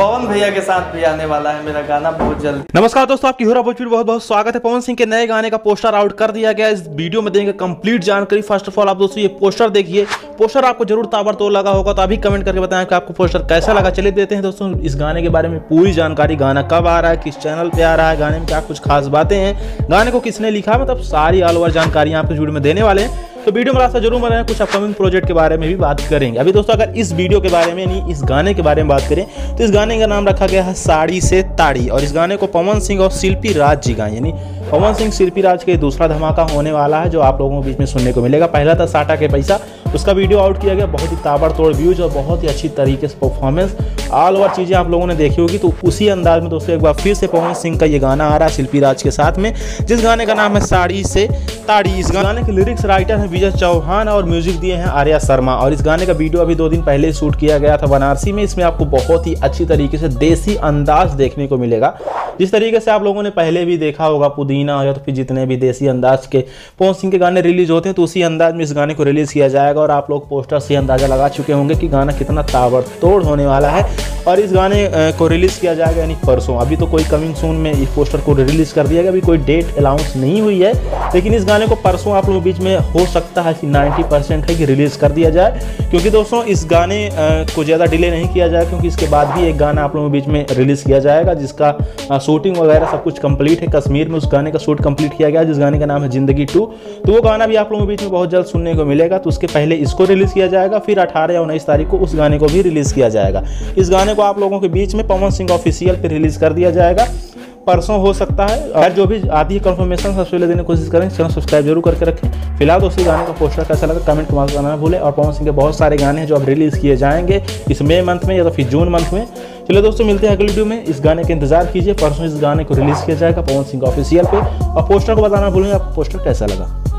पवन भैया के साथ भी आने वाला है मेरा गाना बहुत जल्दी। नमस्कार दोस्तों, आपकी हीरो भोजपुरी बहुत बहुत स्वागत है। पवन सिंह के नए गाने का पोस्टर आउट कर दिया गया। इस वीडियो में देंगे कंप्लीट जानकारी। फर्स्ट ऑफ ऑल आप दोस्तों ये पोस्टर देखिए। पोस्टर आपको जरूर ताबड़तोड़ लगा होगा, तो अभी कमेंट करके बताएं कि आपको पोस्टर कैसा लगा। चलिए देते हैं दोस्तों इस गाने के बारे में पूरी जानकारी। गाना कब आ रहा है, किस चैनल पे आ रहा है, गाने में क्या कुछ खास बातें हैं, गाने को किसने लिखा, मतलब सारी ऑल ओवर जानकारी आपको वीडियो में देने वाले हैं। तो वीडियो में रास्ता जरूर बनाएं। कुछ अपकमिंग प्रोजेक्ट के बारे में भी बात करेंगे। अभी दोस्तों अगर इस वीडियो के बारे में नहीं, इस गाने के बारे में बात करें तो इस गाने का नाम रखा गया है साड़ी से ताड़ी। और इस गाने को पवन सिंह और शिल्पी राज जी गाएं, यानी पवन सिंह शिल्पी राज के दूसरा धमाका होने वाला है जो आप लोगों के बीच में सुनने को मिलेगा। पहला था साटा के पैसा, उसका वीडियो आउट किया गया, बहुत ही ताबड़तोड़ व्यूज और बहुत ही अच्छी तरीके से परफॉर्मेंस, ऑल ओवर चीज़ें आप लोगों ने देखी होगी। तो उसी अंदाज में दोस्तों एक बार फिर से पवन सिंह का ये गाना आ रहा है शिल्पी राज के साथ में, जिस गाने का नाम है साड़ी से ताड़ी। इस गाने के लिरिक्स राइटर हैं विजय चौहान और म्यूजिक दिए हैं आर्या शर्मा। और इस गाने का वीडियो अभी 2 दिन पहले शूट किया गया था बनारसी में। इसमें आपको बहुत ही अच्छी तरीके से देसी अंदाज देखने को मिलेगा, जिस तरीके से आप लोगों ने पहले भी देखा होगा पुदीना या तो फिर जितने भी देसी अंदाज के पवन सिंह के गाने रिलीज होते हैं, तो उसी अंदाज में इस गाने को रिलीज किया जाएगा। और आप लोग पोस्टर से अंदाजा लगा चुके होंगे कि गाना कितना ताबड़तोड़ होने वाला है। और इस गाने को रिलीज किया जाएगा यानी परसों। अभी तो कोई कमिंग सून में इस पोस्टर को रिलीज कर दिया गया, अभी कोई डेट अनाउंस नहीं हुई है, लेकिन इस गाने को परसों आप लोगों के बीच में हो सकता है कि 90% है कि रिलीज कर दिया जाए। क्योंकि दोस्तों इस गाने को ज़्यादा डिले नहीं किया जाए, क्योंकि इसके बाद भी एक गाना आप लोगों के बीच में रिलीज किया जाएगा जिसका शूटिंग वगैरह सब कुछ कंप्लीट है। कश्मीर में उस गाने का शूट कंप्लीट किया गया जिस गाने का नाम है जिंदगी 2। तो वो गाना भी आप लोगों के बीच में बहुत जल्द सुनने को मिलेगा। तो उसके पहले इसको रिलीज किया जाएगा, फिर 18 या 19 तारीख को उस गाने को भी रिलीज किया जाएगा। इस गाने को आप लोगों के बीच में पवन सिंह ऑफिशियल पे रिलीज कर दिया जाएगा, परसों हो सकता है। और जो भी आती है कंफर्मेशन सबसे पहले देने की कोशिश करें। चैनल सब्सक्राइब जरूर करके रखें। फिलहाल दोस्तों गाने का पोस्टर कैसा लगा कमेंट को करना ना भूलें। और पवन सिंह के बहुत सारे गाने हैं जो अब रिलीज किए जाएंगे इस मई मंथ में या तो फिर जून मंथ में। चलिए दोस्तों मिलते हैं अगली वीडियो में। इस गाने का इंतजार कीजिए, परसों इस गाने को रिलीज किया जाएगा पवन सिंह ऑफिशियल पे। और पोस्टर को बताना भूलें आपको पोस्टर कैसा लगा।